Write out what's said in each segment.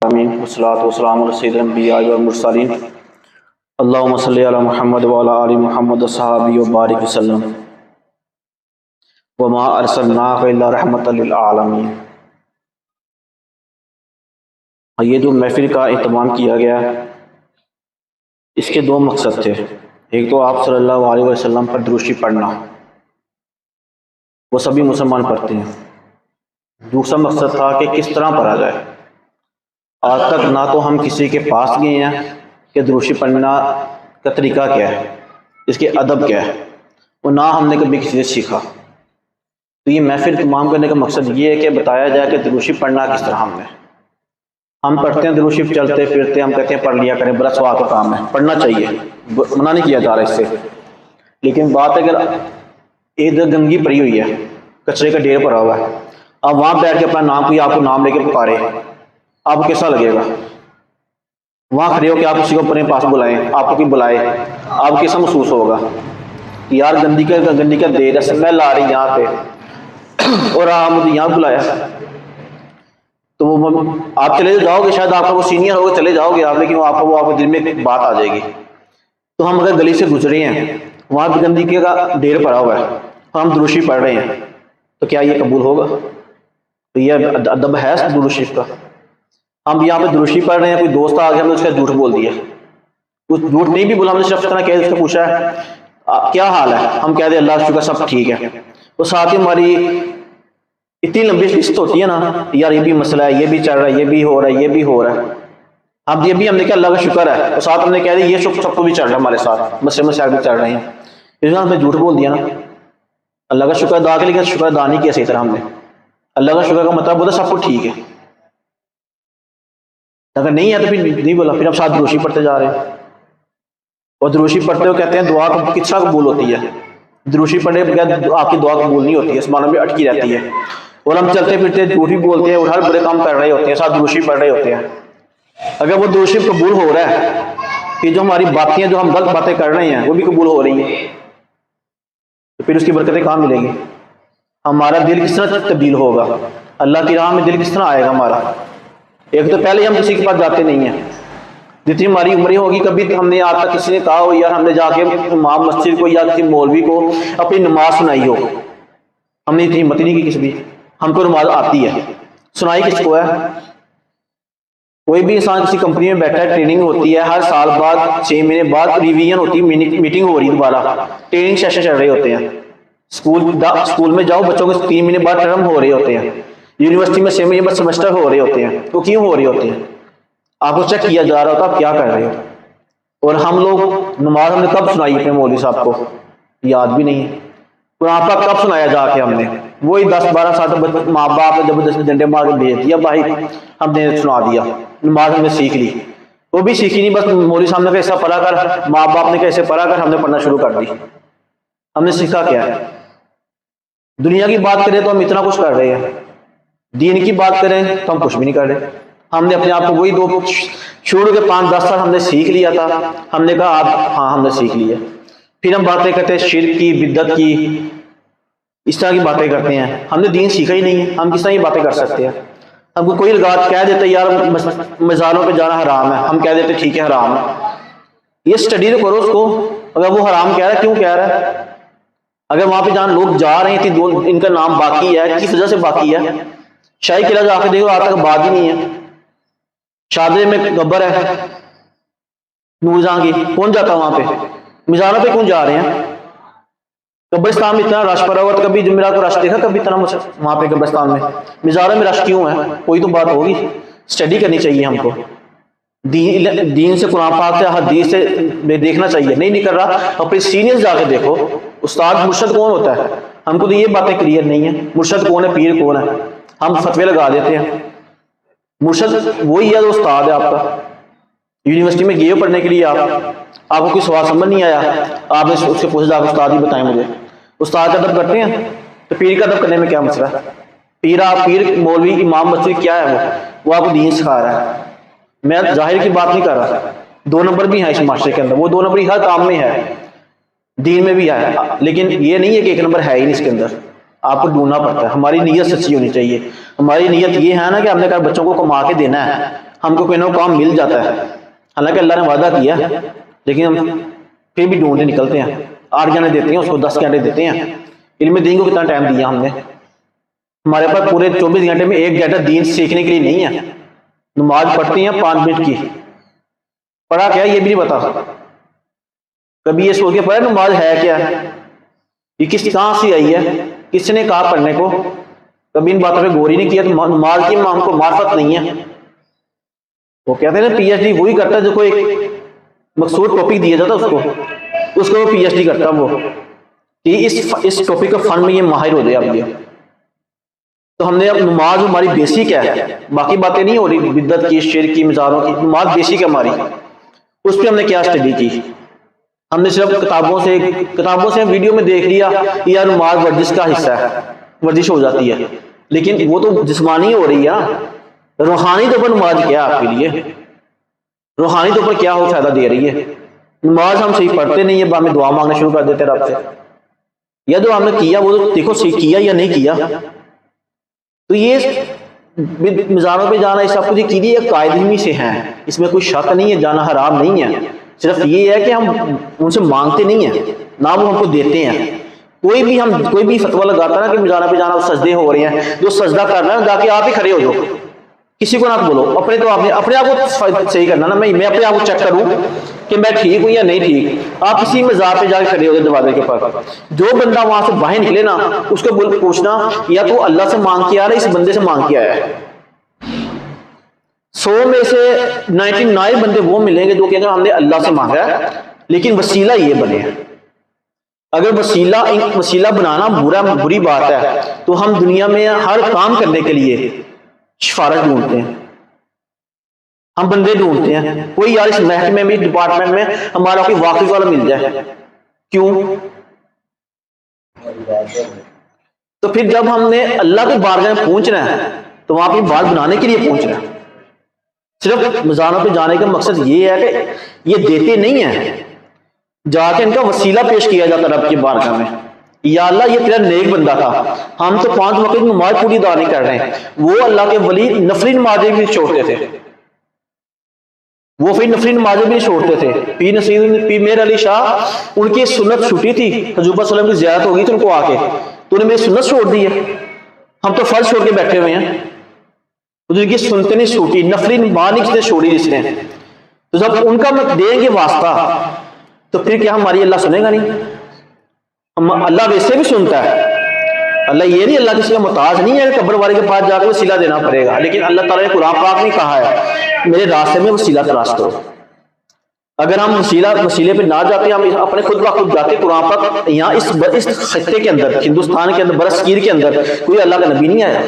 آمین والصلاۃ والسلام علی سید الانبیاء والمرسلین اللہم صلی علی محمد وعلی آل محمد صحابی وبارک وسلم وما ارسلناک الا رحمۃ للعالمین۔ یہ جو محفل کا اہتمام کیا گیا اس کے دو مقصد تھے، ایک تو آپ صلی اللہ علیہ وسلم پر درود شریف پڑھنا، وہ سبھی مسلمان پڑھتے ہیں۔ دوسرا مقصد تھا کہ کس طرح پڑھا جائے۔ آج تک نہ تو ہم کسی کے پاس گئے ہیں کہ درود شریف پڑھنا کا طریقہ کیا ہے، اس کے ادب کیا ہے، اور نہ ہم نے کبھی کسی سے سیکھا۔ تو یہ محفل تمام کرنے کا مقصد یہ ہے کہ بتایا جائے کہ درود شریف پڑھنا کس طرح ہم پڑھتے ہیں درود شریف چلتے پھرتے، ہم کہتے ہیں پڑھ لیا کریں، بڑا ثواب کا کام ہے، پڑھنا چاہیے، منع نہیں کیا جا رہا اس سے، لیکن بات اگر ایک گندگی پڑی ہوئی ہے، کچرے کا ڈھیر پڑا ہوا ہے، آپ وہاں بیٹھ کے اپنا نام کوئی آپ کو نام لے کے پکارے، آپ کو کیسا لگے گا؟ وہاں کھڑے ہو کہ آپ کسی کو اپنے پاس بلائیں، آپ کو کوئی بلائے، آپ کیسا محسوس ہوگا؟ یار گندی کا دیر ہے، اسمیل آ رہی یہاں پہ اور آپ مجھے یہاں بلایا، تو وہ آپ چلے جاؤ گے، شاید آپ کا وہ سینئر ہوگا، چلے جاؤ گے آپ، لیکن آپ کو دل میں ایک بات آ جائے گی۔ تو ہم اگر گلی سے گزرے ہیں، وہاں بھی گندگی کا ڈھیر پڑا ہوا ہے اور ہم درود شریف پڑھ رہے ہیں، تو کیا یہ قبول ہوگا؟ تو یہ ادب ہے درود شریف کا؟ ہم یہاں پہ درود شریف پڑھ رہے ہیں، کوئی دوست آ گیا، ہم نے اس کا جھوٹ بول دیا، کچھ جھوٹ نہیں بھی بولا، ہم نے صرف اتنا کہہ اس سے پوچھا ہے کیا حال ہے، ہم کہہ دیں اللہ کا شکر سب ٹھیک ہے، وہ ساتھ ہی ہماری اتنی لمبی لسٹ ہوتی ہے نا، یار یہ بھی مسئلہ ہے، یہ بھی چل رہا ہے، یہ بھی ہو رہا ہے، یہ بھی ہو رہا ہے، اب یہ بھی ہم نے کہا اللہ کا شکر ہے، اور ساتھ ہم نے کہہ دیا یہ سب کو بھی چل رہا ہے، ہمارے ساتھ مسئلے بھی چل رہے ہیں، اس میں ہم نے جھوٹ بول دیا نا۔ اللہ کا شکر ادا کے لیے شکر ادا نہیں کیا صحیح طرح ہم نے۔ اللہ کا شکر کا مطلب ہوتا ہے سب کچھ ٹھیک ہے، اگر نہیں ہے تو پھر نہیں بولا، پھر ہم ساتھ درود شریف پڑھتے جا رہے ہیں، اور درود شریف پڑھتے ہوئے کہتے ہیں دعا کس طرح قبول ہوتی ہے؟ درود شریف پڑھنے بغیر آپ کی دعا قبول نہیں ہوتی ہے، آسمانوں میں اٹکی رہتی ہے، اور ہم چلتے پھرتے جھوٹ بھی بولتے ہیں اور ہر برے کام کر رہے ہوتے ہیں، ساتھ درود شریف پڑھ رہے ہوتے ہیں۔ اگر وہ درود شریف قبول ہو رہا ہے کہ جو ہماری باتیں، جو ہم غلط باتیں کر رہے ہیں وہ بھی قبول ہو رہی ہیں، تو پھر اس کی برکتیں کہاں ملیں گی؟ ہمارا دل کس طرح تبدیل ہوگا؟ اللہ کی راہ میں دل کس طرح آئے گا ہمارا؟ ایک تو پہلے ہم کسی کے پاس جاتے نہیں ہیں، جتنی ہماری عمریں ہوگی کبھی ہم نے آج تک کسی نے کہا ہو یار ہم نے جا کے امام مسجد کو یا کسی مولوی کو اپنی نماز سنائی ہو، ہم نے اتنی ہمت نہیں کی کسی بھی، ہم کو نماز آتی ہے، سنائی کس کو ہے؟ کوئی بھی انسان کسی کمپنی میں بیٹھا ہے، ٹریننگ ہوتی ہے، ہر سال بعد 6 مہینے بعد ریویژن ہوتی ہے، میٹنگ ہو رہی ہے، دوبارہ ٹریننگ سیشن چل رہے ہوتے ہیں، اسکول میں جاؤ بچوں کے 3 مہینے بعد ٹرم ہو رہے ہوتے ہیں، یونیورسٹی میں 6 مہینے بعد سیمسٹر ہو رہے ہوتے ہیں، تو کیوں ہو رہے ہوتے ہیں؟ آپ کو چیک کیا جا رہا ہوتا آپ کیا کر رہے ہو۔ اور ہم لوگ نماز ہم نے کب سنائی اپنے مولوی صاحب کو؟ یاد بھی نہیں ہے۔ قرآن پاک کب سنایا جا کے ہم نے؟ وہی 10-12 سال ماں باپ نے زبردستی ڈنڈے مار کے بھیج دیا، بھائی ہم نے سنا دیا، نماز ہم نے سیکھ لی، وہ بھی سیکھی نہیں، بس مولوی صاحب نے کہا ایسا پڑھا کر، ماں باپ نے کہا ایسے پڑھا کر، ہم نے پڑھنا شروع کر دی۔ ہم نے سیکھا کیا ہے؟ دنیا کی بات کریں تو ہم اتنا کچھ کر رہے ہیں، دین کی بات کریں تو ہم کچھ بھی نہیں کر رہے۔ ہم نے اپنے آپ کو وہی شروع کے 5-10 سال ہم نے سیکھ لیا تھا، ہم نے کہا ہاں ہم نے سیکھ لیا، پھر ہم باتیں کرتے ہیں شرک کی، بدعت کی، اس طرح کی باتیں کرتے ہیں، ہم نے دین سیکھا ہی نہیں ہے، ہم کس طرح یہ باتیں کر سکتے ہیں؟ ہم کو کوئی لگات کہہ دیتے یار مزاروں پہ جانا حرام ہے، ہم کہہ دیتے ٹھیک ہے حرام ہے، یہ سٹڈی تو کرو اس کو، اگر وہ حرام کہہ رہا ہے کیوں کہہ رہا ہے؟ اگر وہاں پہ جہاں لوگ جا رہے ہیں ان کا نام باقی ہے، کس وجہ سے باقی ہے؟ شاہی قلعہ جا کے دیکھو آج تک بات ہی نہیں ہے، شادرے میں قبر ہے نور جہاں کی، کون جاتا وہاں پہ؟ مزاروں پہ کون جا رہے ہیں؟ قبرستان میں اتنا رش پڑا ہوا، تو کبھی جمعرات کو رش دیکھا کبھی اتنا وہاں پہ قبرستان میں؟ مزاروں میں رش کیوں ہے؟ کوئی تو بات ہوگی، اسٹڈی کرنی چاہیے ہم کو، دین سے، قرآن پاک سے، حدیث سے دیکھنا چاہیے، نہیں کر رہا اپنے سینئر جا کے دیکھو، استاد مرشد کون ہوتا ہے؟ ہم کو تو یہ باتیں کلیئر نہیں ہیں، مرشد کون ہے، پیر کون ہے؟ ہم فتوے لگا دیتے ہیں، مرشد وہی ہے جو استاد ہے آپ کا۔ یونیورسٹی میں گئے ہو پڑھنے کے لیے، آپ کو کوئی سوال سمجھ نہیں آیا، آپ نے اس سے پوچھا جا کے استاد ہی بتائیں مجھے، استاد کا ادب کرتے ہیں، تو پیر کا ادب کرنے میں کیا مسئلہ ہے؟ پیر مولوی امام مسجد کیا ہے؟ وہ آپ کو دین سکھا رہا ہے، میں ظاہر کی بات نہیں کر رہا، 2 نمبر بھی ہیں اس معاشرے کے اندر، وہ 2 نمبر ہر کام میں ہے، دین میں بھی ہے، لیکن یہ نہیں ہے کہ 1 نمبر ہے ہی نہیں اس کے اندر، آپ کو ڈھونڈنا پڑتا ہے۔ ہماری نیت سچی ہونی چاہیے، ہماری نیت یہ ہے نا کہ ہم نے کہا بچوں کو کما کے دینا ہے، ہم کو کوئی نہ کام مل جاتا ہے، حالانکہ اللہ نے وعدہ کیا لیکن ہم پھر بھی ڈھونڈنے نکلتے ہیں. 8 گھنٹے دیتے ہیں اس کو، 10 گھنٹے دیتے ہیں. علم دین کو کتنا ٹائم دیا ہم نے؟ ہمارے پاس پورے 24 گھنٹے میں 1 گھنٹہ دین سیکھنے کے لیے نہیں ہے. نماز پڑھتے ہیں 5 منٹ کی، پڑھا کیا یہ بھی نہیں پتا. کبھی یہ سوچ کے پڑھا نماز ہے کیا، یہ کس کہاں سے آئی ہے، کس نے کہا پڑھنے کو؟ کبھی ان باتوں پہ غور ہی نہیں کیا. تو نماز کی ہم کو معرفت نہیں ہے. وہ کہتے ہیں نا پی ایچ ڈی وہی کرتا ہے جو کوئی ایک مقصود ٹاپک دیا جاتا اس کو وہ پی ایچ ڈی کرتا وہ کہ اس ٹاپک کا فن میں یہ ماہر ہو جائے. اب یہ تو ہم نے اب نماز ہماری بیسک ہے، باقی باتیں نہیں ہو رہی بدعت کی، شرک کی، مزاروں کی. نماز بیسک ہے ہماری، اس پہ ہم نے کیا اسٹڈی کی؟ ہم نے صرف کتابوں سے ویڈیو میں دیکھ لیا یا نماز ورزش کا حصہ ہے، ورزش ہو جاتی ہے. لیکن وہ تو جسمانی ہو رہی ہے. روحانی طور پر نماز کیا آپ کے لیے؟ روحانی طور پر کیا ہو فائدہ دے رہی ہے؟ نماز ہم صحیح پڑھتے نہیں ہے، ہمیں دعا مانگنا شروع کر دیتے رب سے. یا جو ہم نے کیا وہ تو دیکھو صحیح کیا یا نہیں کیا. تو یہ مزاروں پہ جانا، اس سب کچھ کی ایک قائدہی سے ہیں، اس میں کوئی شک نہیں ہے، جانا حرام نہیں ہے. صرف یہ ہے کہ ہم ان سے مانگتے نہیں ہیں، نہ وہ ہم کو دیتے ہیں. کوئی بھی فتویٰ لگاتا نا کہ مزاروں پہ جانا سجدے ہو رہے ہیں، جو سجدہ کرنا ہے جا کے آپ ہی کھڑے ہو جاؤ، کسی کو نہ بولو. تو آپ نے اپنے آپ کو صحیح کرنا نا. میں اپنے آپ کو چیک کروں کہ میں ٹھیک ہوں یا نہیں ٹھیک. آپ کسی مزار پہ جا کے کھڑے ہو گئے دروازے کے پاس، جو بندہ وہاں سے باہر نکلے نا اس کو پوچھنا یا تو اللہ سے مانگ کے آ رہا ہے، اس بندے سے مانگ کے آیا ہے. 100 میں سے 99 بندے وہ ملیں گے جو کہیں گے ہم نے اللہ سے مانگا ہے لیکن وسیلہ یہ بنے. اگر وسیلہ بنانا بری بات ہے تو ہم دنیا میں ہر کام کرنے کے لیے سفارش ڈھونڈتے ہیں، ہم بندے ڈھونڈتے ہیں. کوئی یار اس محکمے میں ڈپارٹمنٹ میں ہمارا کوئی واقف والا مل جائے. کیوں؟ تو پھر جب ہم نے اللہ کے بارگاہ میں پہنچنا ہے تو وہاں پہ بات بنانے کے لیے پہنچنا ہے. صرف مزاروں پہ جانے کا مقصد یہ ہے کہ یہ دیتے نہیں ہیں، جا کے ان کا وسیلہ پیش کیا جاتا رب کی بارگاہ میں. یا اللہ یہ تیرا نیک بندہ تھا، ہم تو 5 وقت نماز پوری ادا نہیں کر رہے ہیں. وہ اللہ کے ولی نفلی نمازیں بھی چھوڑتے تھے، وہ پھر نفلی نمازیں بھی چھوڑتے تھے. پیر میر علی شاہ ان کی سنت چھوٹی تھی، حضور صلی اللہ علیہ وسلم کی زیارت ہوگی تو ان کو آ کے تو انہیں میری سنت چھوڑ دی ہے. ہم تو فرض چھوڑ کے بیٹھے ہوئے ہیں. جن کی سنتیں نہیں چھوٹی، نفلی نماز نہیں چھوڑی جس نے، تو جب ان کا مت دیں گے واسطہ تو پھر کیا ہماری اللہ سنے گا نہیں؟ اللہ ویسے بھی سنتا ہے. اللہ یہ نہیں، اللہ کسی کا محتاج نہیں ہے قبر والے کے پاس جا کے وسیلہ دینا پڑے گا. لیکن اللہ تعالیٰ نے قرآن پاک میں کہا ہے میرے راستے میں وسیلہ تلاش کرو. اگر ہم وسیلے پہ نہ جاتے، ہم اپنے خود بخود جاتے. قرآن پاک یہاں اس خطے کے اندر، ہندوستان کے اندر، برصغیر کے اندر کوئی اللہ کا نبی نہیں آیا.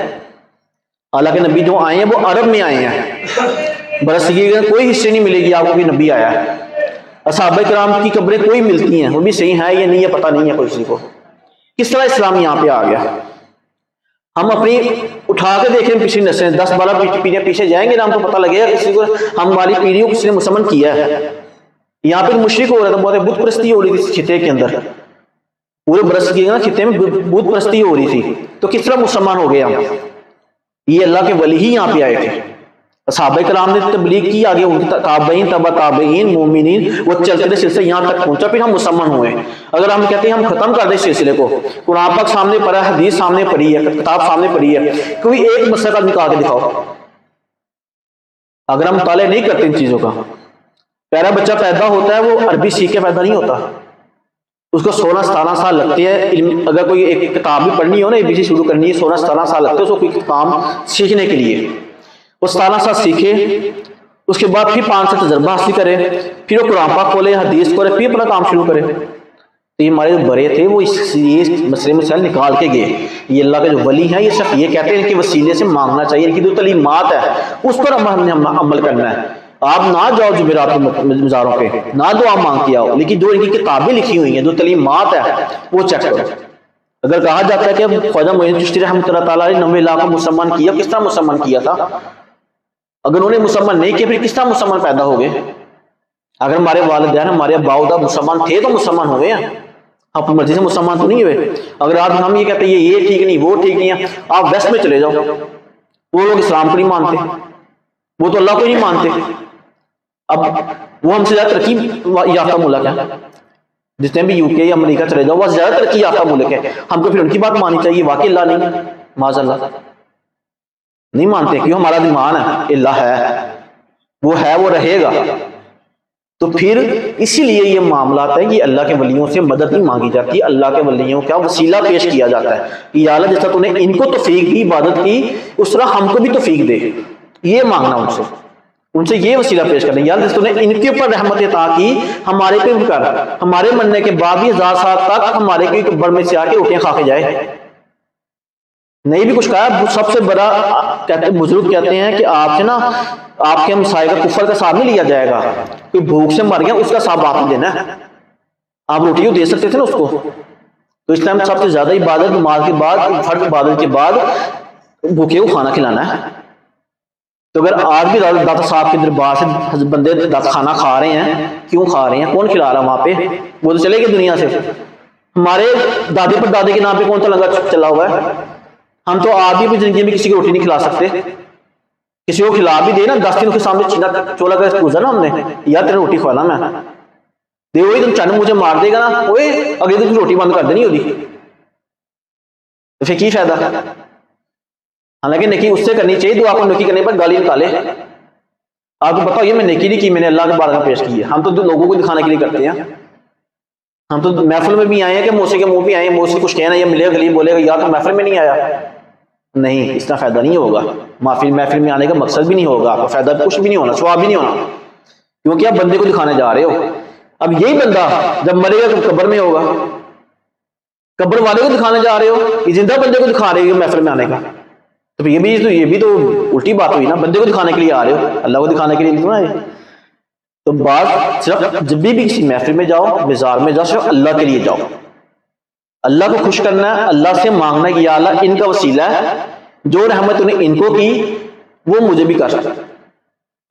اللہ کے نبی جو آئے ہیں وہ عرب میں آئے ہیں. برصغیر کے کوئی حصے نہیں ملے گی آپ کو کوئی نبی آیا ہے. صحابہ کرام کی قبریں کوئی ملتی ہیں، وہ بھی صحیح ہے یا نہیں ہے پتہ نہیں ہے کسی کو. کس طرح اسلام یہاں پہ آ گیا؟ ہم اپنی اٹھا کے دیکھیں پچھلی نسلیں 10-12 پیڑھیاں پیچھے جائیں گے نا، ہم کو پتہ لگے گا کسی کو ہماری پیڑھی کو کسی نے مسلمان کیا ہے. یہاں پہ مشرک ہو رہا تھا، بہت بت پرستی ہو رہی تھی خطے کے اندر. پورے برصغیر خطے میں بت پرستی ہو رہی تھی، تو کس طرح مسلمان ہو گئے ہم؟ یہ اللہ کے ولی ہی یہاں پہ آئے تھے. صحابہ کرام نے تبلیغ کی، آگے ان کے تابعین، تبع تابعین، مومنین، وہ چلتے سلسلے یہاں تک پہنچا، پھر ہم مسلمان ہوئے. اگر ہم کہتے ہیں ہم ختم کر دیں سلسلے کو، قرآن پاک سامنے پڑھا ہے، حدیث سامنے پڑھی ہے، کتاب سامنے پڑھی ہے، کوئی ایک مسئلہ کا نکال کے دکھاؤ. اگر ہم مطالعہ نہیں کرتے ان چیزوں کا، پہلا بچہ پیدا ہوتا ہے وہ عربی سیکھ کے پیدا نہیں ہوتا. اس کو 16-17 سال لگتے ہیں. اگر کوئی ایک کتاب بھی پڑھنی ہو نا، ABC شروع کرنی ہے، 16-17 سال لگتے ہیں اس کو کوئی کام سیکھنے کے لیے. وہ 17 سال سیکھے، اس کے بعد پھر 5 سال تجربہ حاصل کرے، پھر وہ قرآن پاک کھولے، حدیث کھولے، پھر اپنا کام شروع کرے. تو یہ ہمارے جو بڑے تھے وہ یہ مسئلے مسائل نکال کے گئے. یہ اللہ کے جو ولی ہیں یہ سب یہ کہتے ہیں کہ وسیلے سے مانگنا چاہیے. ان کی جو تعلیمات ہے اس پر ہم نے عمل کرنا ہے. آپ نہ جاؤ جمعرات مزاروں پہ، نہ دعا مانگ کے آؤ، لیکن جو ان کی کتابیں لکھی ہوئی ہیں، جو تعلیمات ہے وہ چیک کرو. اگر کہا جاتا ہے کہ خواجہ معین الدین چشتی رحمۃ اللہ تعالیٰ نے 90 لاکھ کو مسلمان کیا، کس طرح مسلمان کیا تھا؟ اگر انہوں نے مسلمان نہیں کیا پھر کس طرح مسلمان پیدا ہو گئے؟ اگر ہمارے والدین، ہمارے ابا اجداد مسلمان تھے تو مسلمان ہوئے ہیں، اپنی مرضی سے مسلمان تو نہیں ہوئے. اگر آج ہم یہ کہتے ہیں یہ ٹھیک نہیں، وہ ٹھیک نہیں ہے، آپ ویسٹ میں چلے جاؤ، وہ لوگ اسلام کو نہیں مانتے. وہ تو اللہ کو ہی نہیں مانتے. اب وہ ہم سے زیادہ ترقی یافتہ ملک ہے. جتنے بھی یو کے یا امریکہ چلے جاؤ وہ زیادہ ترقی یافتہ ملک ہے. ہم کو پھر ان کی بات ماننی چاہیے. واقعی اللہ نہیں, معاذ اللہ نہیں مانتے. کیوں؟ ہمارا ایمان ہے اللہ ہے, وہ رہے گا. تو پھر اسی لیے یہ معاملات ہے کہ اللہ کے ولیوں سے مدد نہیں مانگی جاتی, اللہ کے ولیوں کا وسیلہ پیش کیا جاتا ہے کہ یا اللہ جیسا تو نے ان کو توفیق دی عبادت کی, اس طرح ہم کو بھی توفیق دے. یہ مانگنا ان سے یہ وسیلہ پیش کرنا, یا اللہ جیسا تو نے ان کے اوپر رحمت عطا کی, ہمارے پہ بھی کر, ہمارے مرنے کے بعد بھی 1000 سال تک ہمارے کے قبر میں سے آ کے روٹیاں کھا کے جائے. نہیں بھی کچھ کہا. سب سے بڑا بزرگ کہتے ہیں کہ آپ سے نا آپ کے مسائل کا کفر کا حساب نہیں لیا جائے گا. کوئی بھوک سے مر گیا اس کا حساب آپ نے دینا ہے. آپ روٹیوں دے سکتے تھے نا اس کو. تو اس ٹائم سب سے زیادہ عبادت نماز کے بعد, فرض عبادت کے بعد بھوکے کو کھانا کھلانا ہے. تو اگر آج بھی داتا صاحب کے دربار سے بندے کھانا کھا رہے ہیں, کیوں کھا رہے ہیں؟ کون کھلا رہا ہے وہاں پہ؟ وہ تو چلے گئے دنیا سے. ہمارے دادے پر دادے کے نام پہ کون سا لنگر چلا ہوا ہے؟ ہم تو آج بھی اپنی زندگی میں کسی کو روٹی نہیں کھلا سکتے. کسی کو کھلا بھی دے نا 10 دن کے سامنے چینا چولا کر پوچھا نا ہم نے, یار تیرے روٹی کھوانا میں دے, وہی تم چند مجھے مار دے گا نا, وہ اگلے دن روٹی بند کر دینی ہوگی. تو پھر کی فائدہ؟ حالانکہ نیکی اس سے کرنی چاہیے دعا کو نیکی کرنے پر گالی نکالے. آپ کو پتا ہو یہ میں نیکی نہیں کی, میں نے اللہ کے بارے میں پیش کی ہے. ہم تو لوگوں کو دکھانے کے لیے کرتے ہیں. ہم تو محفل میں بھی آئے ہیں کہ موسی کے منہ بھی آئے ہیں, موسی کچھ کہنا یا ملے گلی بولے گا یا تو محفل میں نہیں آیا. نہیں, اس کا فائدہ نہیں ہوگا. محفل میں آنے کا مقصد بھی نہیں ہوگا, آپ کا فائدہ کچھ بھی نہیں ہونا, ثواب بھی نہیں ہونا, کیونکہ آپ بندے کو دکھانے جا رہے ہو. اب یہی بندہ جب مرے گا تو قبر میں ہوگا, قبر والے کو دکھانے جا رہے ہو, یہ زندہ بندے کو دکھا رہے ہو محفل میں آنے کا. تو یہ بھی تو الٹی بات ہوئی نا. بندے کو دکھانے کے لیے آ رہے ہو, اللہ کو دکھانے کے لیے نہیں آئے. تو بات صرف جب بھی کسی محفل میں جاؤ, بازار میں جاؤ, صرف اللہ کے لیے جاؤ. اللہ کو خوش کرنا ہے, اللہ سے مانگنا ہے کہ یا اللہ ان کا وسیلہ ہے, جو رحمت انہیں ان کو کی وہ مجھے بھی کر سکتا.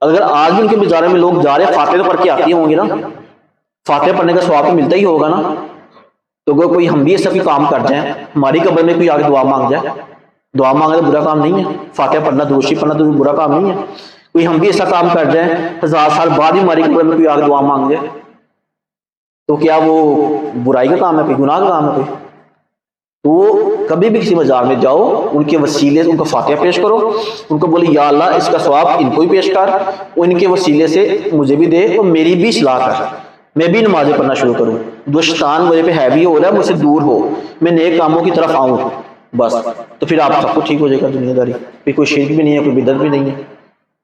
اگر آج بھی ان کے بازارے میں لوگ جا رہے ہیں, فاتحہ پڑھ کے آتی ہوں گی نا, فاتحہ پڑھنے کا ثواب تو ملتا ہی ہوگا نا. تو اگر کوئی ہم بھی ایسا کوئی کام کر جائیں, ہماری قبر میں کوئی آگے دعا مانگ جائے, دعا مانگنا تو برا کام نہیں ہے, فاتحہ پڑھنا درود شریف پڑھنا تو برا کام نہیں ہے. کوئی ہم بھی ایسا کام کر جائیں 1000 سال بعد بھی ہماری قبر میں کوئی آگے دعا مانگ جائے, تو کیا وہ برائی کا کام ہے, کوئی گناہ کا کام ہے کوئی؟ تو کبھی بھی کسی بازار میں جاؤ, ان کے وسیلے سے ان کو فاتحہ پیش کرو, ان کو بولے یا اللہ اس کا ثواب ان کو بھی پیش کر, ان کے وسیلے سے مجھے بھی دے اور میری بھی اصلاح کر, میں بھی نمازیں پڑھنا شروع کروں, جو شیطان مجھے پہ ہیوی ہو رہا ہے مجھ سے دور ہو, میں نیک کاموں کی طرف آؤں بس. تو پھر آپ سب کچھ ٹھیک ہو جائے گا. دنیا داری پھر کوئی شرک بھی نہیں ہے, کوئی بدعت بھی نہیں ہے.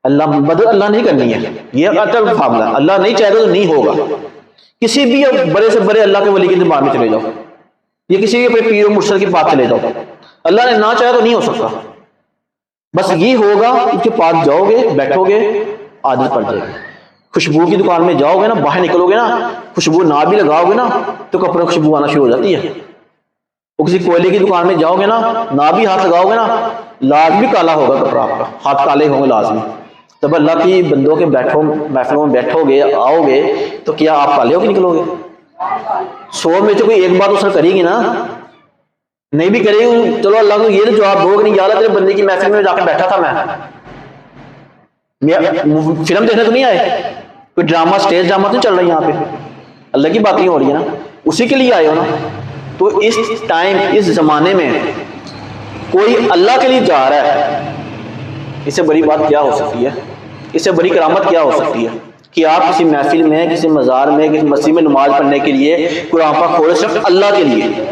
اللہ بدل اللہ نہیں کرنی ہے, یہ اٹل معاملہ ہے. اللہ نہیں چاہے گا تو نہیں ہوگا. کسی بھی بڑے سے بڑے اللہ کے ولی کے دربار میں چلے جاؤ, یہ کسی بھی اپنے پیر و مرشد کے پاس چلے جاؤ, اللہ نے نہ چاہا تو نہیں ہو سکتا. بس یہ ہوگا, ان کے پاس جاؤ گے, بیٹھو گے, عادت پڑ جائے گی. خوشبو کی دکان میں جاؤ گے نا, باہر نکلو گے نا, خوشبو نہ بھی لگاؤ گے نا تو کپڑے خوشبو آنا شروع ہو جاتی ہے. وہ کسی کوئلے کی دکان میں جاؤ گے نا, نہ بھی ہاتھ لگاؤ گے نا, لازمی کالا ہوگا کپڑا آپ کا, ہاتھ کالے ہوں گے لازمی. جب اللہ کی بندوں کے محفلوں میں بیٹھو گے, آؤ گے, تو کیا آپ کالے ہو کے نکلو گے؟ 100 میں سے کوئی ایک بات اثر کرے گی نا, نہیں بھی کرے گی. چلو اللہ کو یہ جواب دو کہ نہیں یا اللہ تیرے بندے کی محفل میں جا کے بیٹھا تھا, میں فلم دیکھنے تو نہیں آئے, کوئی ڈرامہ اسٹیج ڈرامہ تو چل رہا ہے یہاں پہ, اللہ کی باتیں ہو رہی ہیں نا, اسی کے لیے آئے ہو نا. تو اس ٹائم اس زمانے میں کوئی اللہ کے لیے جا رہا ہے, اس سے بڑی بات کیا ہو سکتی ہے, اس سے بڑی کرامت کیا ہو سکتی ہے کہ آپ کسی محفل میں, کسی مزار میں, کسی مسجد میں نماز پڑھنے کے لیے قرآن پاک کھولے صرف اللہ کے لیے.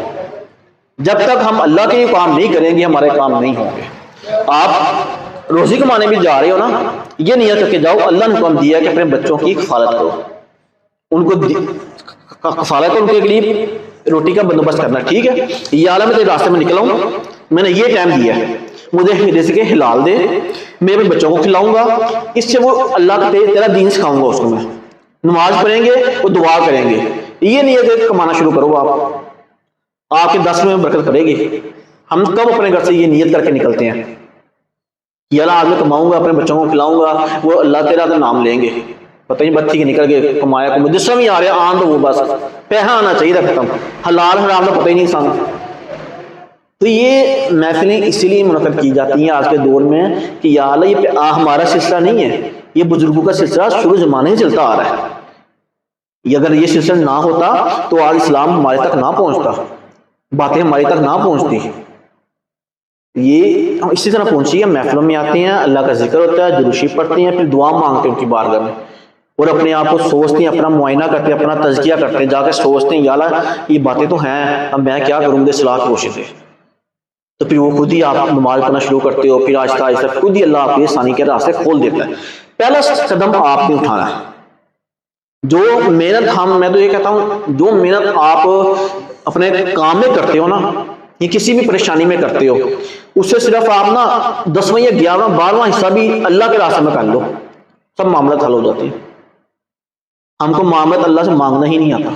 جب تک ہم اللہ کے لیے کام نہیں کریں گے ہمارے کام نہیں ہوں گے. آپ روزی کمانے بھی جا رہے ہو نا, یہ نیت کر کے جاؤ اللہ نے حکم دیا کہ اپنے بچوں کی کفالت کرو, ان کو کفالت کرو, ان کے لیے روٹی کا بندوبست کرنا. ٹھیک ہے, یہ عالم میں تیرے راستے میں نکلا ہوں, میں نے یہ ٹائم دیا ہے, مجھے رزق حلال دے, میں اپنے بچوں کو کھلاؤں گا, اس سے وہ اللہ کا تیرا دین سکھاؤں گا اس کو, میں نماز پڑھیں گے, وہ دعا کریں گے. یہ نیت ہے کمانا شروع کرو, آپ کے 10 میں برکت کرے گی. ہم کب اپنے گھر سے یہ نیت کر کے نکلتے ہیں کہ اللہ آج میں کماؤں گا, اپنے بچوں کو کھلاؤں گا, وہ اللہ تیرا کا نام لیں گے, پتہ نہیں بچی کے نکل گئے, کمایا کو جس میں آ رہے آن تو وہ بس پیسہ آنا چاہیے ختم, حلال حرام کا پتہ ہی نہیں سامنا. تو یہ محفلیں اسی لیے منعقد کی جاتی ہیں آج کے دور میں کہ یا اللہ یہ ہمارا سلسلہ نہیں ہے، یہ بزرگوں کا سلسلہ شروع زمانے سے چلتا آ رہا ہے. یہ اگر یہ سلسلہ نہ ہوتا تو آج اسلام ہمارے تک نہ پہنچتا، باتیں ہماری تک نہ پہنچتی. یہ اسی طرح پہنچی ہے، محفلوں میں آتے ہیں، اللہ کا ذکر ہوتا ہے، درود شریف پڑھتے ہیں، پھر دعا مانگتے ہیں ان کی بارگاہ میں، اور اپنے آپ کو سوچتے ہیں، اپنا معائنہ کرتے ہیں، اپنا تزکیہ کرتے ہیں، جا کے سوچتے ہیں یا اللہ یہ باتیں تو ہیں، اب میں کیا کروں گے اصلاح کی کوشش سے. تو پھر وہ خود ہی آپ نماز پڑھنا شروع کرتے ہو، پھر آہستہ آہستہ خود ہی اللہ آپ کے آسانی کے راستے کھول دیتا ہے. پہلا قدم آپ نے اٹھانا ہے. جو محنت میں تو یہ کہتا ہوں، جو محنت آپ اپنے کام میں کرتے ہو نا، یہ کسی بھی پریشانی میں کرتے ہو، اس سے صرف آپ نا 10واں یا 11واں 12واں حصہ بھی اللہ کے راستے میں کر لو، سب معاملات حل ہو جاتے ہیں. ہم کو معاملات اللہ سے مانگنا ہی نہیں آتا.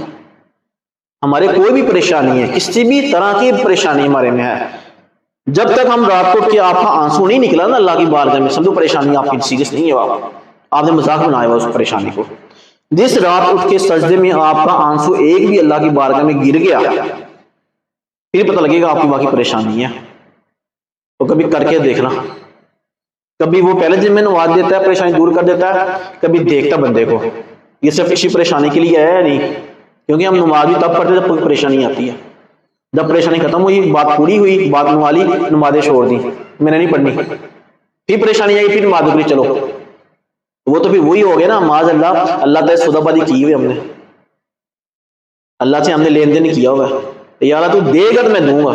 ہمارے کوئی بھی پریشانی ہے، کسی بھی طرح کی پریشانی ہمارے میں ہے، جب تک ہم رات کو کہ آپ کا آنسو نہیں نکلا نا اللہ کی بارگاہ میں، سمجھو پریشانی آپ کی سیریس نہیں ہے، آپ نے مذاق بنایا ہوا اس پریشانی کو. جس رات اٹھ کے سجدے میں آپ کا آنسو ایک بھی اللہ کی بارگاہ میں گر گیا، پھر پتہ لگے گا آپ کی باقی پریشانی ہے. تو کبھی کر کے دیکھنا، کبھی وہ پہلے دن میں نواز دیتا ہے، پریشانی دور کر دیتا ہے، کبھی دیکھتا بندے کو یہ صرف اسی پریشانی کے لیے ہے نہیں، کیونکہ ہم نماز بھی تب پڑھتے جب کوئی پریشانی آتی ہے. جب پریشانی ختم ہوئی، بات پوری ہوئی، بات نوالی، نمازیں چھوڑ دی، میں نے نہیں پڑھنی، پھر پریشانی آئی، پھر نماز پڑھی، چلو وہ تو پھر وہی ہو گیا نا، معاذ اللہ تعالیٰ سودا بازی کی ہوئی، ہم نے اللہ سے ہم نے لین دین نہیں کیا ہوگا، یا اللہ تو دے گا تو میں دوں گا.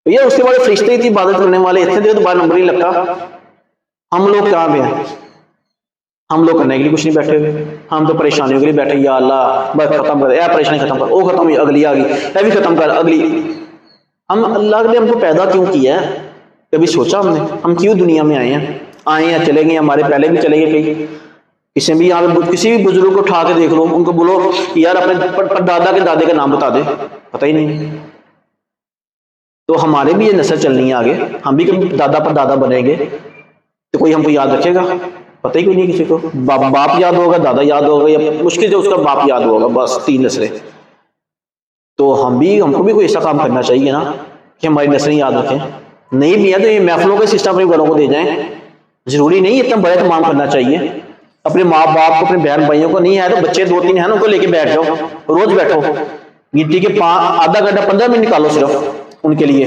یہ اس کے بعد فرشتے ہی تھی عبادت کرنے والے، اتنے دیر تو بعد نمبر نہیں لگتا. ہم لوگ کہاں پہ ہیں؟ ہم لوگ کرنے کے لیے کچھ نہیں بیٹھے ہوئے، ہم تو پریشانیوں کے لیے بیٹھے، یا اللہ بس ختم کر، اے پریشانی ختم کر، وہ ختم ہوئی، اگلی آ گئی، اے بھی ختم کر، اگلی. ہم اللہ کے لیے ہم کو پیدا کیوں کیا ہے؟ کبھی سوچا ہم نے ہم کیوں دنیا میں آئے ہیں چلے گئے، ہمارے پہلے بھی چلے گئے، کسی بھی بزرگ کو اٹھا کے دیکھ لو، ان کو بولو یار اپنے دادا کے دادے کا نام بتا دے، پتہ ہی نہیں. تو ہمارے بھی یہ نسل چلنی ہے آگے، ہم بھی کبھی دادا پر دادا بنیں گے تو کوئی ہم کو یاد رکھے گا؟ پتہ ہی کوئی نہیں کسی کو. باپ یاد ہوگا، دادا یاد ہوگا، یا مشکل سے اس کا باپ یاد ہوگا، بس 3 نسلیں. تو ہم کو بھی کوئی ایسا کام کرنا چاہیے نا کہ ہماری نسلیں یاد رکھیں. نہیں بھی ہے تو یہ محفلوں کے سسٹم اپنے بڑوں کو دے جائیں، ضروری نہیں اتنا بڑے تمام کرنا چاہیے. اپنے ماں باپ کو، اپنے بہن بھائیوں کو، نہیں ہے تو بچے 2-3 ہیں نا، ان کو لے کے بیٹھ جاؤ، روز بیٹھو، گنتی کے آدھا گھنٹہ 15 منٹ نکالو صرف ان کے لیے.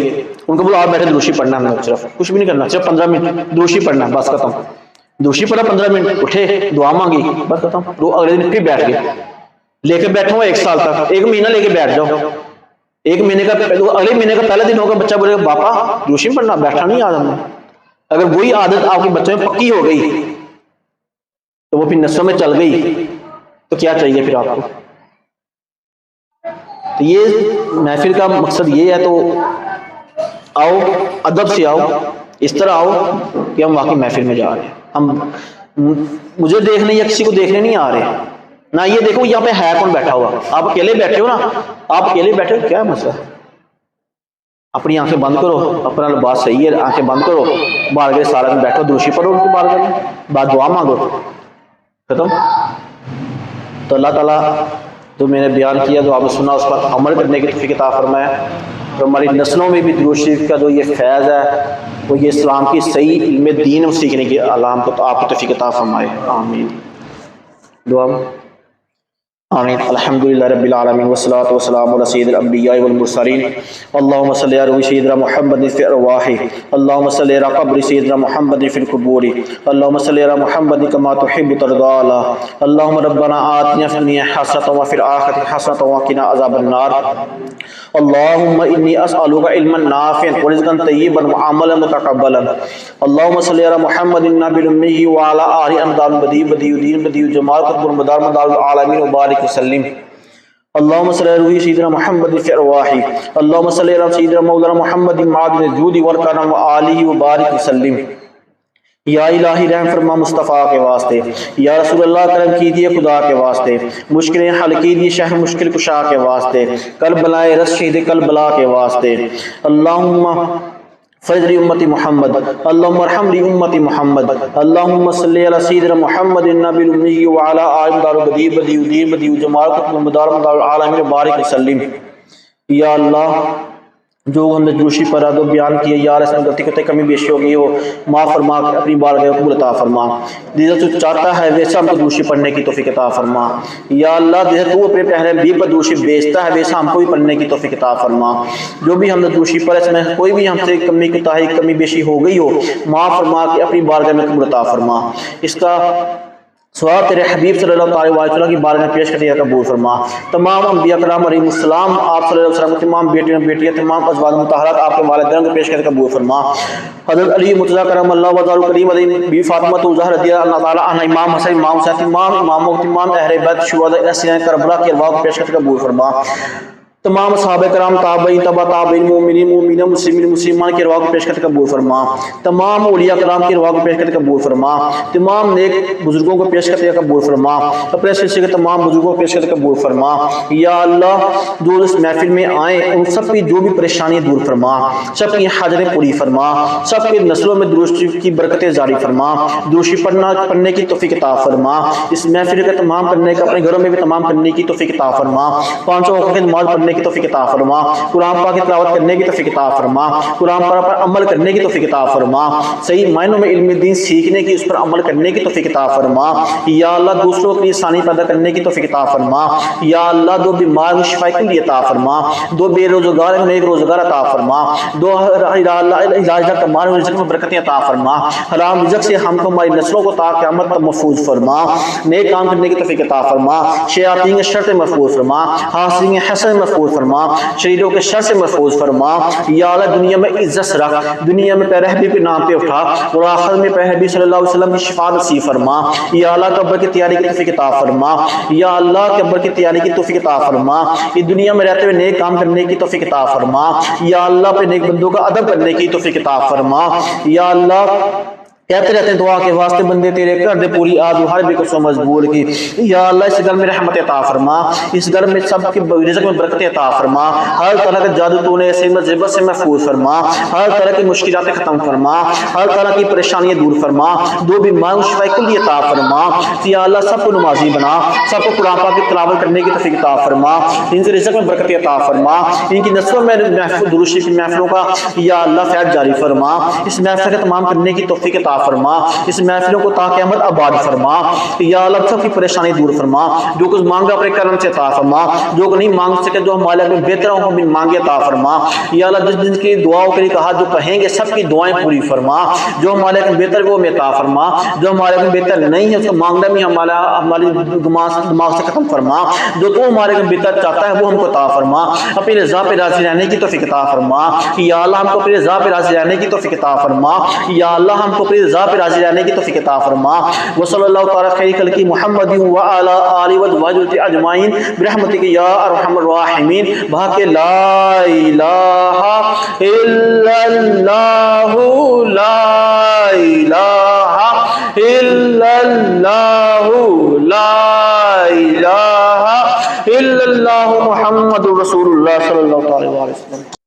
ان کو بولو آپ بیٹھے دروشی پڑھنا، ہم نے صرف کچھ بھی نہیں کرنا، صرف 15 منٹ دروشی پڑھنا، بس ختم. دروشی پڑھا 15 منٹ، اٹھے دعا مانگی، بس ختم. اگلے دن پھر بیٹھ گئے، لے کے بیٹھا ہوں 1 سال تک، 1 مہینہ لے کے بیٹھ جاؤ. 1 مہینے کا اگلے مہینے کا پہلا دن ہوگا، بچہ بولے گا باپا دروشی پڑھنا، بیٹھا نہیں آج ہم نے. اگر وہی عادت آپ کے بچوں میں پکی ہو گئی تو وہ پھر نسلوں میں چل گئی، تو کیا چاہیے پھر آپ کو؟ تو یہ محفل کا مقصد یہ ہے. تو آؤ ادب سے آؤ، اس طرح آؤ کہ ہم واقعی محفل میں جا رہے ہیں. ہم مجھے دیکھنے یا کسی کو دیکھنے نہیں آ رہے، نہ یہ دیکھو یہاں پہ ہے کون بیٹھا ہوا. آپ اکیلے بیٹھے ہو نا، آپ اکیلے بیٹھے ہو، کیا مسئلہ؟ اپنی آنکھیں بند کرو، اپنا لباس صحیح ہے، آنکھیں بند کرو، بارگاہ سارا میں بیٹھو، دروشی پڑھو ان کی بارگاہ میں، بعد دعا مانگو، ختم. تو اللہ تعالیٰ جو میں نے بیان کیا، جو آپ نے سنا، اس پر عمل کرنے کی توفیق عطا فرمائے. تو ہماری نسلوں میں بھی درود شریف کا جو یہ فیض ہے، وہ یہ اسلام کی صحیح علم دین سیکھنے کی علام کو آپ کو توفیق عطا فرمائے. آمین. دعا. آمین. الحمدللہ رب العالمین والصلاة والسلام علی سید الانبیاء والمرسلین. اللہم صلی علی سیدنا محمد فی ارواح، اللہم صلی علی قبر سیدنا محمد فی القبور، اللہم صلی علی محمد کما تحب ترضى. اللہم ربنا آتنا فی الدنیا حسنۃ وفی الآخرۃ حسنۃ وقنا عذاب النار. اللہم انی اسألک علما نافعا ورزقا طیبا وعملا متقبلا. اللہم صلی علی محمد النبی الامی وعلی آلہ امداد بدیع بدیع الدین بدیع الجمال قطب المدار مدار العالمین وبارک وسلم. اللہم صلی علی سیدنا محمد فی ارواح، اللہم صلی علی سیدنا مولانا محمد معدن الجود والکرم وآلہ وبارک وسلم. یا الہی رحم فرما مصطفیٰ کے واسطے، یا رسول اللہ کرم کیجیے خدا کے واسطے، مشکلیں حل کیجیے شہ مشکل کشا کے واسطے، کربلائے رس شہید کربلا کے واسطے. اللہم فضل امت محمد، اللہم ارحم لی امت محمد، اللہم صلی علی سیدنا محمد النبی الامی وعلی آلہ دار بدیع بدیع الدین بدیع الجمال قطب المدار مدار العالمین وبارک وسلم. یا اللہ جو ہم نے دروشی پر ادب بیان کیے یار اس میں غلطی کرتے کمی بیشی ہو گئی ہو معاف فرما اپنی بارگاہ قبول عطا فرما جیسا تو چاہتا ہے ویسا ہم کو دروشی پڑھنے کی توفیق عطا فرما یا اللہ جیسا تو اپنے پہلے بھی پر دروشی بیچتا ہے ویسا ہم کو بھی پڑھنے کی توفیق عطا فرما جو بھی ہم نے دروشی پر اس میں کوئی بھی ہم سے کمی کوتاہی کمی بیشی ہو گئی ہو معاف فرما کے اپنی بارگاہ میں قبول عطا فرما اس کا سوال تیرے حبیب صلی اللہ علیہ وسلم کی بارگاہ میں پیش کرتے ہیں قبول فرما تمام انبیاء کرام علیہ السلام آپ صلی اللہ علیہ وسلم تمام بیٹیاں تمام ازواج مطہرات آپ کے والدین کو پیش کرتے قبول فرما حضرت علی مرتضیٰ کرم اللہ وجہہ کریم علیہ بی فاطمہ الزہرا رضی اللہ تعالی عنہ امام حسن امام حسین تمام اماموں تمام اہل بیت شہداء اسیان کربلا کے ارواح کو پیش کرتے قبول فرما تمام صحابہ کرام تابعین تبع تابعین مومنین مومنین مسلمین مسلمان کے ارواح کو پیش کرتے قبول فرما تمام اولیاء کرام کے ارواح کو پیش کرتے قبول فرما تمام نیک بزرگوں کو پیش کرتے قبول فرما اپنے سلسلے کے تمام بزرگوں کو پیش کرتے قبول فرما یا اللہ جو اس محفل میں آئیں ان سب کی جو بھی پریشانیاں دور فرما سب کی حاجتیں پوری فرما سب کے نسلوں میں درستی کی برکتیں جاری فرما درشی پڑھنے کی توفیق عطا فرما اس محفل کے تمام کرنے کا اپنے گھروں میں بھی تمام کرنے کی توفیق عطا فرما پانچوں وقت کی نماز پڑھنے کی توفیق عطا فرما قرآن پاک کی تلاوت کرنے کی توفیق عطا فرما قرآن پاک پر عمل کرنے کی توفیق عطا فرما صحیح معنوں میں علم دین سیکھنے کی اس پر عمل کرنے کی توفیق عطا فرما یا اللہ دوسروں کے لیے آسانی پیدا کرنے کی توفیق عطا فرما یا اللہ دو بیمار کو شفا کے لیے عطا فرما دو بے روزگار میں ایک روزگار عطا فرما دو علاج کا کمال رزق میں برکتیں عطا فرما حرام رزق سے ہم کو ہماری نسلوں کو تا قیامت تک محفوظ فرما نیک کام کرنے کی توفیق عطا فرما شیاطین کے شر سے محفوظ فرما حاسدین کے حسد محفوظ فرما شریروں کے شر سے محفوظ فرما یا اللہ دنیا میں عزت رکھ دنیا میں پیرہ حبیب کے نام پہ اٹھا اور آخر میں پیرہ حبیب صلی اللہ علیہ وسلم کی شفاعت نصیب فرما یا اللہ قبر کی تیاری کی توفیق عطا فرما یا اللہ قبر کی تیاری کی توفیق عطا فرما اس دنیا میں رہتے ہوئے نیک کام کرنے کی توفیق عطا فرما یا اللہ پہ نیک بندوں کا ادب کرنے کی توفیق عطا فرما یا اللہ کہتے رہتے ہیں دعا کے واسطے بندے تیرے کر دے پوری آج ہر بے قصوں مجبور کی یا اللہ اس گھر میں رحمت عطا فرما اس گھر میں سب کے رزق میں برکت عطا فرما ہر طرح کے جادو تو نے ایسے مصیبت سے محفوظ فرما ہر طرح کی مشکلات ختم فرما ہر طرح کی پریشانیاں دور فرما دو بیمار شفا کلی عطا فرما یا اللہ سب کو نمازی بنا سب کو قرآن پاک کی تلاوت کرنے کی توفیق عطا فرما ان سے رزق میں برکت عطا فرما ان کی نسلوں میں محفوظ درود کی محفلوں کا یا اللہ فیض جاری فرما اس محفل کے تمام کرنے کی توفیق عطا فرما اس محفلوں کو تا قیامت آباد فرما یا اللہ سب کی پریشانی دور فرما جو کچھ مانگا اپنے کرم سے عطا فرما جو نہیں مانگ سکے جو ہمارے میں بہتر ہوں بن مانگے عطا فرما یا اللہ جس جن کی دعاؤں کے لیے کہا جو کہیں گے سب کی دعائیں پوری فرما جو ہمارے میں بہتر وہ میں عطا فرما جو ہمارے میں بہتر نہیں ہے اس کو مانگنا بھی ہماری دماغ سے ختم فرما جو تو ہمارے میں بہتر چاہتا ہے وہ ہم کو عطا فرما اپنی رضا پہ راضی رہنے کی توفیق عطا فرما یا اللہ ہم کو اپنی رضا پہ راضی رہنے کی توفیق عطا فرما یا اللہ ہم کو اپنی رضا پہ راضی رہنے کی توفیق عطا فرما وصلی اللہ تعالی خیر خلق محمد وعلی آلہ وازواجہ اجمعین برحمتک یا ارحم الراحمین بھا کے لا الہ الا اللہ لا الہ الا اللہ لا الہ الا اللہ محمد رسول اللہ صلی اللہ علیہ وسلم.